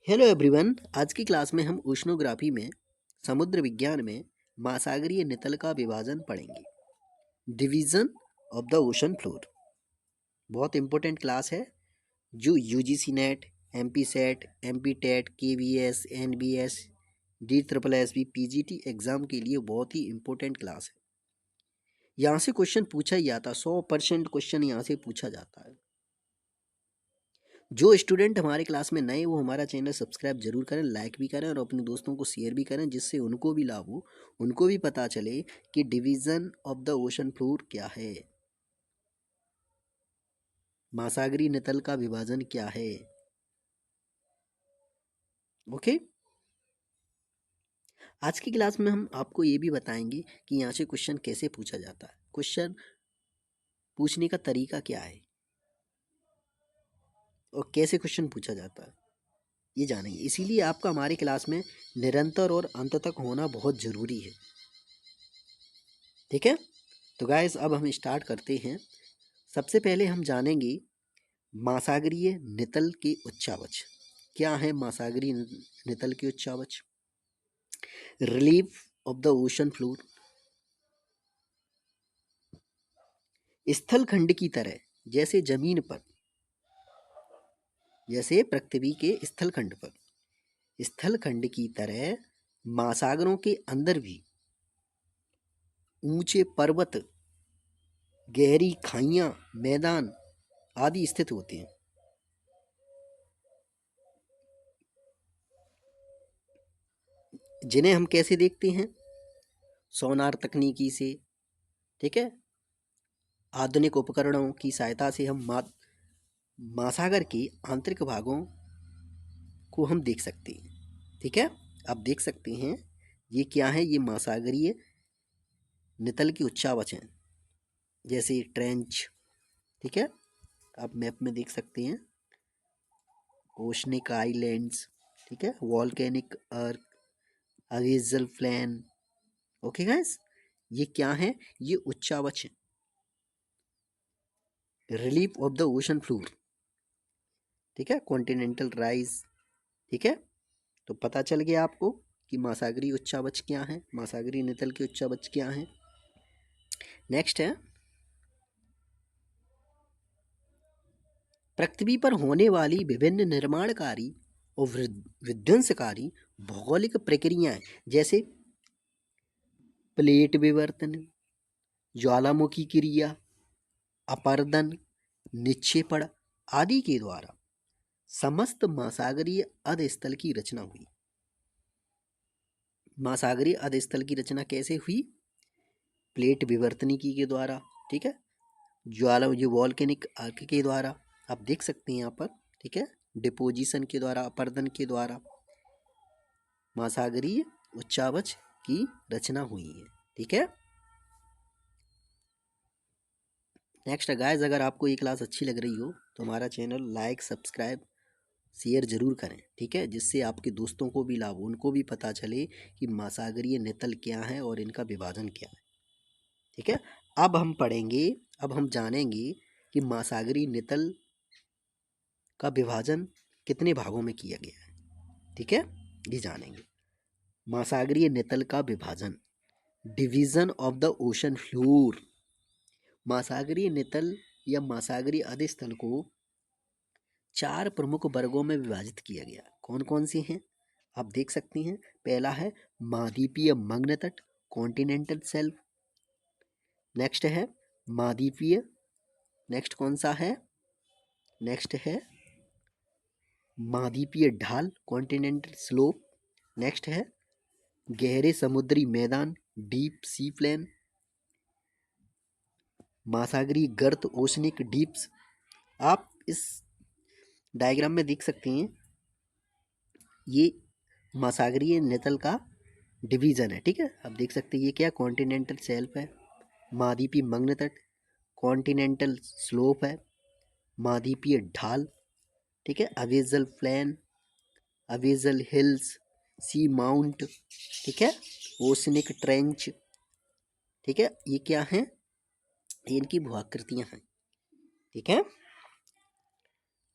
Hello everyone. आज की class में हम ओशनोग्राफी में समुद्र विज्ञान में महासागरीय नितल का विभाजन पढ़ेंगे। Division of the ocean floor बहुत इंपॉर्टेंट क्लास है जो UGC NET, MP SET, MP TET, KVS, NBS, D triple S B, PGT exam के लिए बहुत ही इंपॉर्टेंट क्लास है। यहाँ से क्वेश्चन पूछा ही आता, 100% क्वेश्चन यहाँ से पूछा जाता है। जो स्टूडेंट हमारे क्लास में नए वो हमारा चैनल सब्सक्राइब जरूर करें, लाइक भी करें और अपने दोस्तों को शेयर भी करें, जिससे उनको भी लाभ हो, उनको भी पता चले कि division of the ocean floor क्या है, महासागरीय नितल का विभाजन क्या है। ओके, आज की क्लास में हम आपको ये भी बताएंगे कि यहाँ से क्वेश्चन कैसे पूछा जाता है, क्वेश्चन पूछने का तरीका क्या है और कैसे क्वेश्चन पूछा जाता है, ये जानेंगे। इसीलिए आपका हमारी क्लास में निरंतर और अंत तक होना बहुत ज़रूरी है। ठीक है, तो गाइस अब हम स्टार्ट करते हैं। सबसे पहले हम जानेंगे महासागरीय नितल के उच्चावच क्या है। महासागरीय नितल के उच्चावच, relief of the ocean floor, स्थल खंड की तरह जैसे जमीन पर, जैसे पृथ्वी के स्थल खंड पर, स्थल खंड की तरह महासागरों के अंदर भी ऊंचे पर्वत, गहरी खाइयां, मैदान आदि स्थित होते हैं। जिन्हें हम कैसे देखते हैं, सोनार तकनीकी से। ठीक है, आधुनिक उपकरणों की सहायता से हम महासागर के आंतरिक भागों को हम देख सकते हैं। ठीक है, आप देख सकते हैं ये क्या है, ये महासागरीय नितल की उच्चावच हैं, जैसे ट्रेंच। ठीक है, आप मैप में देख सकते हैं, ओशनिक आइलैंड्स, ठीक है, वॉल्केनिक अर्क, अवेजल प्लेन। ओके गाइस, ये क्या है, ये उच्चावच है, relief of the ocean floor. ठीक है, कॉन्टिनेंटल राइज। ठीक है, तो पता चल गया आपको कि महासागरीय उच्चावच क्या है, महासागरीय नितल के उच्चावच क्या है। नेक्स्ट है, पृथ्वी पर होने वाली विभिन्न निर्माणकारी और विध्वंसकारी भौगोलिक प्रक्रियाएं, जैसे प्लेट विवर्तन, ज्वालामुखी क्रिया, अपर्दन, निक्षेपण आदि के द्वारा समस्त महासागरीय अधस्थल की रचना हुई। महासागरीय अधस्थल की रचना कैसे हुई, प्लेट विवर्तनिकी के द्वारा। ठीक है, ज्वाला ये वॉल्केनिक आर्क के द्वारा, आप देख सकते हैं यहाँ पर। ठीक है, डिपोजिशन के द्वारा, अपर्दन के द्वारा महासागरीय उच्चावच की रचना हुई है। ठीक है, नेक्स्ट गाइस, अगर आपको ये क्लास अच्छी लग रही हो तो हमारा चैनल लाइक, सब्सक्राइब, शेयर जरूर करें। ठीक है, जिससे आपके दोस्तों को भी लाभ, उनको भी पता चले कि महासागरीय नितल क्या है और इनका विभाजन क्या है। ठीक है, अब हम पढ़ेंगे, अब हम जानेंगे कि महासागरीय नितल का विभाजन कितने भागों में किया गया है। ठीक है, ये जानेंगे। महासागरीय नितल का विभाजन, division of the ocean floor. महासागरीय नितल या महासागरीय अधस्थल को 4 प्रमुख वर्गों में विभाजित किया गया। कौन कौन से हैं, आप देख सकते हैं। पहला है महाद्वीपीय मग्न तट, कॉन्टिनेंटल शेल्फ। नेक्स्ट है महाद्वीपीय, नेक्स्ट कौन सा है, नेक्स्ट है महाद्वीपीय ढाल, कॉन्टिनेंटल स्लोप। नेक्स्ट है गहरे समुद्री मैदान, डीप सी प्लेन। महासागरीय गर्त, ओशनिक डीप्स। आप इस डायग्राम में देख सकते हैं, ये महासागरीय नितल का डिवीजन है। ठीक है, आप देख सकते हैं ये क्या, कॉन्टिनेंटल शेल्फ है, महाद्वीपीय मग्न तट, कॉन्टिनेंटल स्लोप है, महाद्वीपीय ढाल। ठीक है, अवेजल प्लेन, अवेजल हिल्स, सी माउंट। ठीक है, ओशनिक ट्रेंच। ठीक है, ये क्या है, ये इनकी भूआकृतियां हैं। ठीक है,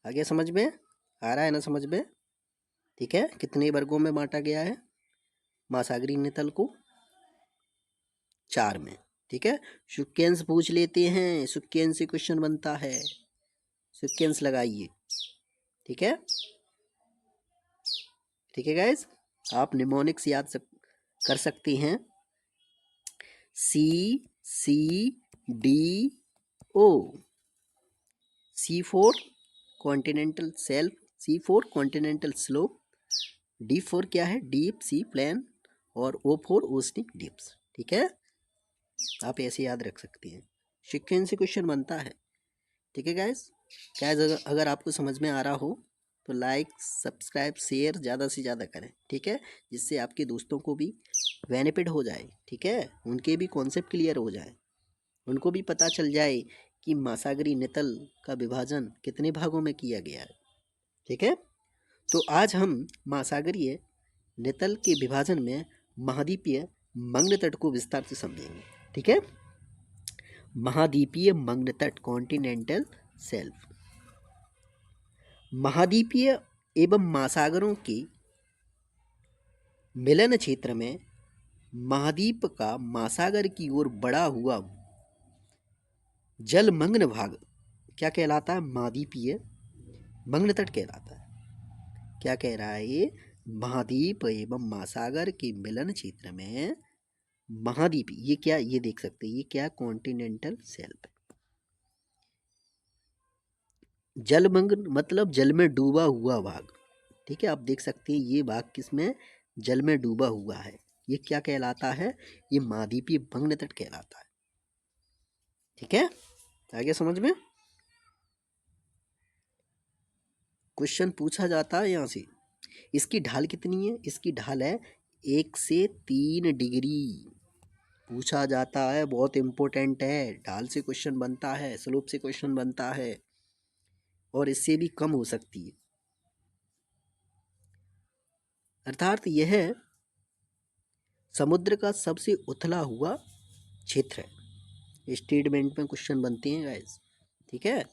आगे समझ में आ रहा है ना, समझ में। ठीक है, कितने वर्गों में बांटा गया है महासागरीय नितल को? 4 में। ठीक है, शुक्यांश पूछ लेते हैं, शुक्यांश से क्वेश्चन बनता है, शुक्यांश लगाइए। ठीक है, ठीक है गाइस, आप निमोनिक्स याद कर सकते हैं, CCDO, C4 continental self, C4 continental slope, D4 क्या है, डीप सी प्लेन, और O4 ओसनिक डिप्स। ठीक है, आप ऐसे याद रख सकते हैं, सीक्वेंस से क्वेश्चन बनता है। ठीक है गाइस, गाइस अगर आपको समझ में आ रहा हो तो लाइक सब्सक्राइब शेयर ज़्यादा से ज़्यादा करें। ठीक है, जिससे आपके दोस्तों को भी बेनिफिट हो जाए। ठीक है, उनके भी कॉन्सेप्ट क्लियर हो जाए, उनको भी पता चल जाए कि महासागरीय नितल का विभाजन कितने भागों में किया गया है। ठीक है, तो आज हम महासागरीय नितल के विभाजन में महाद्वीपीय मंग्ल तट को विस्तार से समझेंगे। ठीक है, महाद्वीपीय मंग्ल तट कॉन्टिनेंटल शेल्फ, महाद्वीपीय एवं महासागरों के मिलन क्षेत्र में महाद्वीप का महासागर की ओर बढ़ा हुआ जलमग्न भाग क्या कहलाता है, महाद्वीपीय मंग्ल तट कहलाता है। क्या कह रहा है ये, महाद्वीप एवं महासागर के मिलन क्षेत्र में महाद्वीप, ये क्या, ये देख सकते हैं, ये क्या, कॉन्टिनेंटल शेल्फ। जलमग्न मतलब जल में डूबा हुआ भाग। ठीक है, आप देख सकते हैं ये भाग किसमें, जल में डूबा हुआ है, ये क्या कहलाता है, ये महाद्वीपीय मंग्ल तट कहलाता है। ठीक है, आगे समझ में, क्वेश्चन पूछा जाता है यहाँ से, इसकी ढाल कितनी है, इसकी ढाल है 1 से 3 डिग्री, पूछा जाता है, बहुत इंपॉर्टेंट है, ढाल से क्वेश्चन बनता है, स्लोप से क्वेश्चन बनता है, और इससे भी कम हो सकती है। अर्थात यह समुद्र का सबसे उथला हुआ क्षेत्र है। स्टेटमेंट में क्वेश्चन बनते हैं गाइस। ठीक है,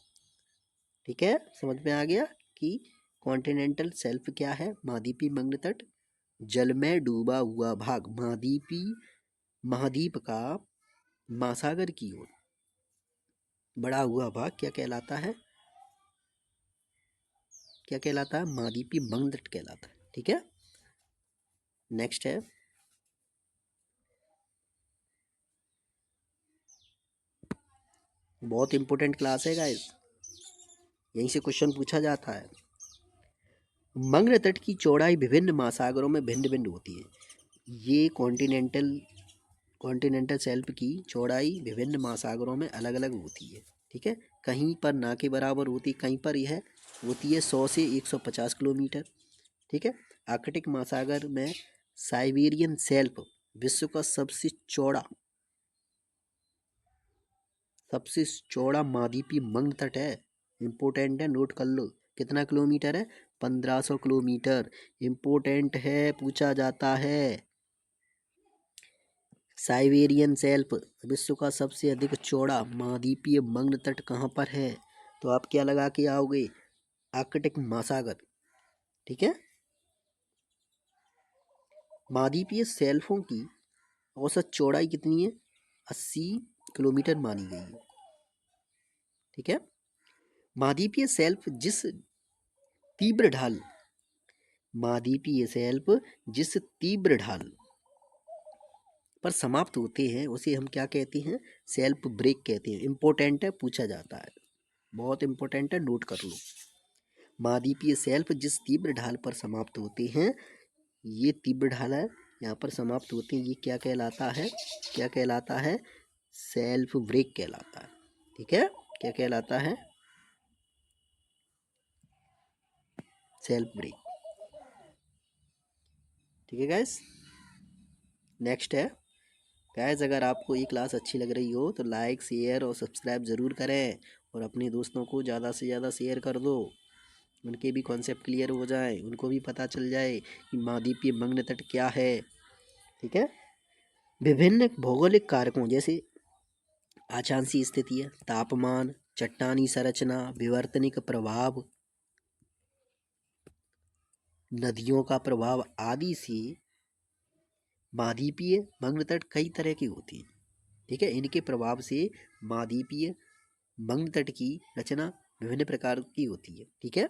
ठीक है, समझ में आ गया कि कॉन्टिनेंटल शेल्फ क्या है, महाद्वीपीय मंग्ल तट, जल में डूबा हुआ भाग, महाद्वीप का महासागर की ओर बढ़ा हुआ भाग क्या कहलाता है, क्या कहलाता है, महाद्वीपीय मंग्ल तट कहलाता है। ठीक है, नेक्स्ट है, बहुत इंपॉर्टेंट क्लास है गाइस, यहीं से क्वेश्चन पूछा जाता है। मंग्ल तट की चौड़ाई विभिन्न महासागरों में भिन्न भिन्न होती है। ये कॉन्टिनेंटल शेल्फ की चौड़ाई विभिन्न महासागरों में अलग अलग होती है। ठीक है, कहीं पर ना के बराबर होती, कहीं पर यह होती है 100 से 150 किलोमीटर। ठीक है, आर्कटिक महासागर में साइबेरियन शेल्फ विश्व का सबसे चौड़ा महाद्वीपीय मंग्ल तट है। इम्पोर्टेंट है, नोट कर लो, कितना किलोमीटर है, 1500 किलोमीटर। इम्पोर्टेंट है, पूछा जाता है। साइबेरियन शेल्फ विश्व का सबसे अधिक चौड़ा महाद्वीपीय मंग्ल तट कहाँ पर है, तो आप क्या लगा के आओगे, आर्कटिक महासागर। ठीक है, महाद्वीपीय शेल्फों की औसत चौड़ाई कितनी है, 80 किलोमीटर मानी गई है। ठीक है, महाद्वीपीय शेल्फ तीव्र ढाल महाद्वीपीय शेल्फ जिस तीव्र ढाल पर समाप्त होते हैं उसे हम क्या कहते हैं, शेल्फ ब्रेक कहते हैं। इंपॉर्टेंट है, पूछा जाता है, बहुत इंपॉर्टेंट है, नोट कर लो। महाद्वीपीय शेल्फ जिस तीव्र ढाल पर समाप्त होते हैं, ये तीव्र ढाल है, यहाँ पर समाप्त होते हैं, ये क्या कहलाता है, क्या कहलाता है, शेल्फ ब्रेक कहलाता है। ठीक है, क्या कहलाता है, शेल्फ ब्रेक। ठीक है गाइस, नेक्स्ट है गाइस, अगर आपको ये क्लास अच्छी लग रही हो तो लाइक शेयर और सब्सक्राइब ज़रूर करें, और अपने दोस्तों को ज़्यादा से ज़्यादा शेयर कर दो, उनके भी कॉन्सेप्ट क्लियर हो जाए, उनको भी पता चल जाए कि महाद्वीपीय मंग्ल तट क्या है। ठीक है, विभिन्न भौगोलिक कारकों जैसे आचांशी स्थिति है, तापमान, चट्टानी संरचना, विवर्तनिक प्रभाव, नदियों का प्रभाव आदि से महाद्वीपीय मग्न तट कई तरह की होती हैं। ठीक है, इनके प्रभाव से महाद्वीपीय मग्न तट की रचना विभिन्न प्रकार की होती है। ठीक है,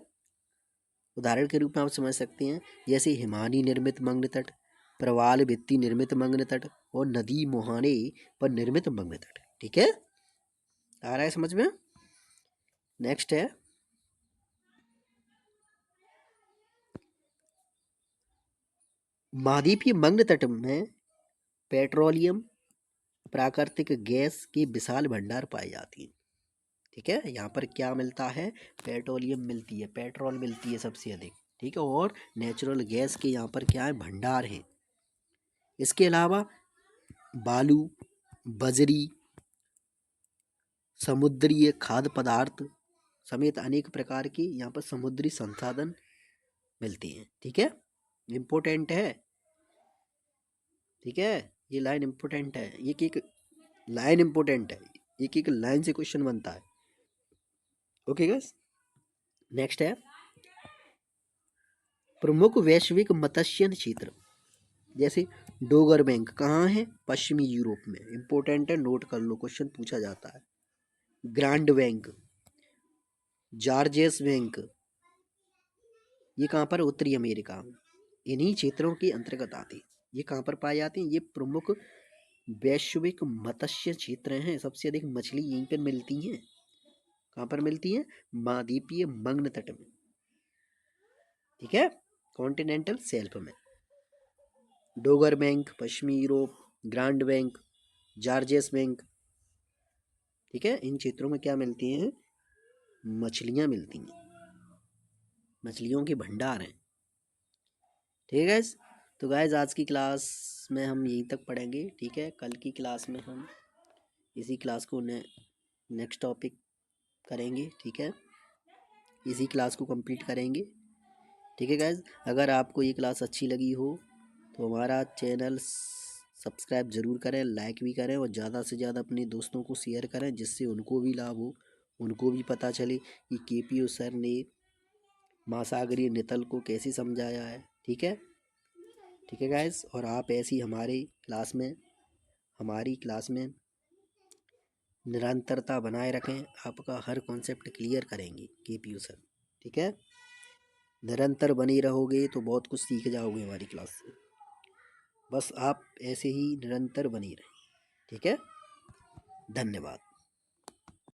उदाहरण के रूप में आप समझ सकते हैं, जैसे हिमानी निर्मित मग्न तट, प्रवाल भित्ति निर्मित मग्न तट और नदी मुहाने पर निर्मित मग्न तट। ठीक है, आ रहा है समझ में। नेक्स्ट है महाद्वीपीय मग्न तट में पेट्रोलियम प्राकृतिक गैस के विशाल भंडार पाए जाती हैं। ठीक है, यहाँ पर क्या मिलता है, पेट्रोलियम मिलती है, पेट्रोल मिलती है सबसे अधिक। ठीक है, और नेचुरल गैस के यहाँ पर क्या है, भंडार है। इसके अलावा बालू, बजरी, समुद्रीय खाद्य पदार्थ समेत अनेक प्रकार के यहाँ पर समुद्री संसाधन मिलते हैं। ठीक है, इम्पोर्टेंट है। ठीक है, ये लाइन इम्पोर्टेंट है, एक एक लाइन इम्पोर्टेंट है, एक एक लाइन से क्वेश्चन बनता है। ओके गाइस, नेक्स्ट है प्रमुख वैश्विक मत्स्य क्षेत्र। जैसे डोगर बैंक कहाँ है, पश्चिमी यूरोप में। इम्पोर्टेंट है, नोट कर लो, क्वेश्चन पूछा जाता है। ग्रांड बैंक, जॉर्जेस बैंक, ये कहाँ पर, उत्तरी अमेरिका में। इन्हीं क्षेत्रों के अंतर्गत आते हैं। ये कहाँ पर पाए जाते हैं, ये प्रमुख वैश्विक मत्स्य क्षेत्र हैं। सबसे अधिक मछली यहीं पर मिलती हैं। कहाँ पर मिलती हैं, महाद्वीपीय मग्न तट में। ठीक है, कॉन्टिनेंटल शेल्फ में। डोगर बैंक पश्चिमी Europe, grand bank, George's bank. ठीक है, इन क्षेत्रों में क्या मिलती हैं, मछलियाँ मिलती हैं, मछलियों के भंडार हैं। ठीक है गाइस, तो गाइस आज की क्लास में हम यहीं तक पढ़ेंगे। ठीक है, कल की क्लास में हम इसी क्लास को नेक्स्ट टॉपिक करेंगे। ठीक है, इसी क्लास को कंप्लीट करेंगे। ठीक है गाइस, अगर आपको ये क्लास अच्छी लगी हो तो हमारा चैनल सब्सक्राइब ज़रूर करें, लाइक भी करें और ज़्यादा से ज़्यादा अपने दोस्तों को शेयर करें, जिससे उनको भी लाभ हो, उनको भी पता चले कि केपीओ सर ने महासागरीय नितल को कैसे समझाया है। ठीक है, ठीक है गाइस, और आप ऐसी हमारी क्लास में निरंतरता बनाए रखें। आपका हर कॉन्सेप्ट क्लियर करेंगे केपीओ सर। ठीक है, निरंतर बने रहोगे तो बहुत कुछ सीख जाओगे हमारी क्लास से। बस आप ऐसे ही निरंतर बने रहें। ठीक है, धन्यवाद।